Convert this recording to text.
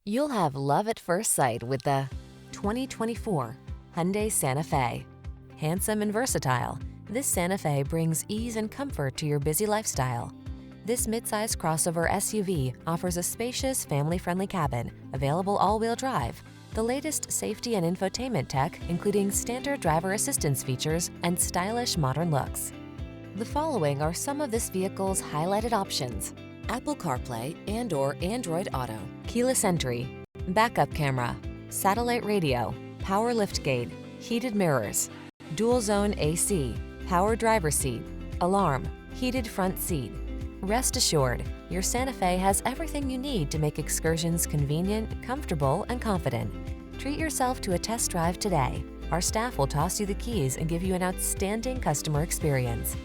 You'll have love at first sight with the 2024 Hyundai Santa Fe. Handsome and versatile, this Santa Fe brings ease and comfort to your busy lifestyle. This midsize crossover SUV offers a spacious, family-friendly cabin, available all-wheel drive, the latest safety and infotainment tech, including standard driver assistance features and stylish modern looks. The following are some of this vehicle's highlighted options: Apple CarPlay and/or Android Auto, keyless entry, backup camera, satellite radio, power liftgate, heated mirrors, dual zone AC, power driver seat, alarm, heated front seat. Rest assured, your Santa Fe has everything you need to make excursions convenient, comfortable, and confident. Treat yourself to a test drive today. Our staff will toss you the keys and give you an outstanding customer experience.